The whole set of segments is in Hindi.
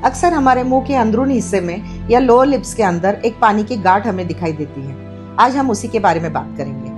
अक्सर हमारे मुंह के अंदरूनी हिस्से में या लोअर लिप्स के अंदर एक पानी की गांठ हमें दिखाई देती है। आज हम उसी के बारे में बात करेंगे।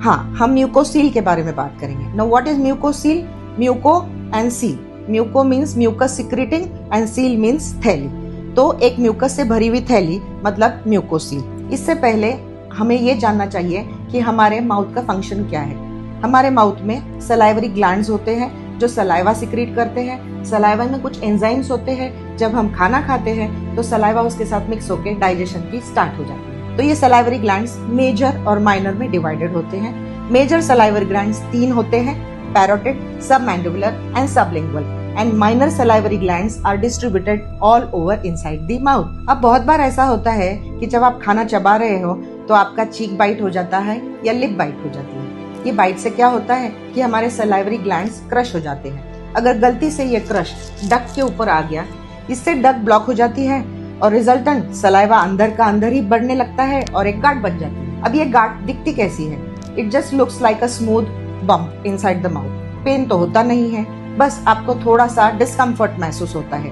हाँ, हम म्यूकोसील के बारे में बात करेंगे। Now what is mucocele? Muco and cele. Muco means mucus secreting and cele means थैली। तो एक म्यूकस से भरी हुई थैली मतलब म्यूकोसील। इससे पहले हमें ये जानना चाहिए कि हमारे माउथ का फंक्शन क्या है। हमारे माउथ में सलाइवरी ग्लैंड्स होते हैं जो सलाइवा सिक्रीट करते हैं। सलाइवा में कुछ एंजाइम्स होते हैं। जब हम खाना खाते हैं तो सलाइवा उसके साथ मिक्स होकर डाइजेशन की स्टार्ट हो जाती है। तो ये सलाइवरी ग्लैंड्स मेजर और माइनर में डिवाइडेड होते हैं। मेजर सलाइवरी ग्लैंड्स 3 होते हैं, parotid, submandibular and sublingual, and minor salivary glands are distributed all over inside the mouth. अब बहुत बार ऐसा होता है कि जब आप खाना चबा रहे हो तो आपका चीक बाइट हो जाता है या लिप बाइट हो जाती है। ये बाइट से क्या होता है कि हमारे सलाइवरी ग्लैंड्स क्रश हो जाते हैं। अगर गलती से ये क्रश डक के ऊपर आ गया, इससे डक ब्लॉक हो जाती है और रिजल्टेंट सलाइवा अंदर का अंदर ही बढ़ने लगता है और एक गांठ बन जाती है। अब ये गांठ दिखती कैसी है? It just looks like a smooth bump inside the mouth. Pain तो होता नहीं है, बस आपको थोड़ा सा डिस्कम्फर्ट महसूस होता है।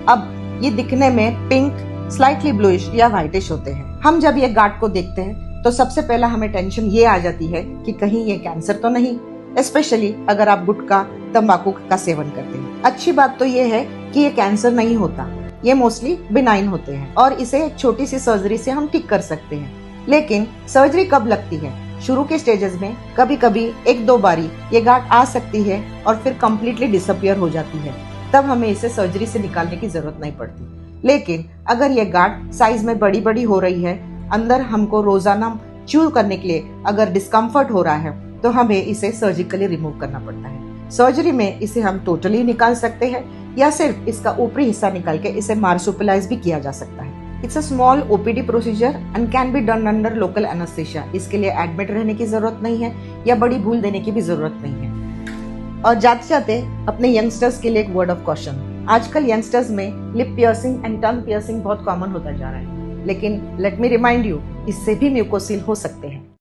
अब ये दिखने में पिंक, स्लाइटली ब्लूइश या व्हाइटिश होते हैं। हम जब ये गांठ को देखते हैं तो सबसे पहला हमें टेंशन ये आ जाती है कि कहीं ये कैंसर तो नहीं, स्पेशली अगर आप गुटखा, तंबाकू का सेवन करते हैं। अच्छी बात तो ये है कि ये कैंसर नहीं होता, ये मोस्टली बिनाइन होते हैं और इसे एक छोटी सी सर्जरी से हम ठीक कर सकते हैं। लेकिन सर्जरी कब लगती है? शुरू के स्टेजेस में कभी कभी 1-2 बारी ये गांठ आ सकती है और फिर कम्प्लीटली डिसअपियर हो जाती है। तब हमें इसे सर्जरी से निकालने की जरूरत नहीं पड़ती। लेकिन अगर ये गांठ साइज में बड़ी बड़ी हो रही है, अंदर हमको रोजाना च्यू करने के लिए अगर डिस्कम्फर्ट हो रहा है, तो हमें इसे सर्जिकली रिमूव करना पड़ता है। सर्जरी में इसे हम टोटली निकाल सकते हैं या सिर्फ इसका ऊपरी हिस्सा निकाल के इसे मार्सुपिलाइज भी किया जा सकता है। It's a small OPD procedure and can be done under local anaesthesia. इसके लिए एडमिट रहने की जरूरत नहीं है या बड़ी भूल देने की भी जरूरत नहीं है। और जाते जाते अपने यंगस्टर्स के लिए एक वर्ड ऑफ कॉशन। आजकल यंगस्टर्स में lip piercing and tongue piercing बहुत कॉमन होता जा रहा है, लेकिन लेट मी रिमाइंड यू, इससे भी म्यूकोसील हो सकते हैं।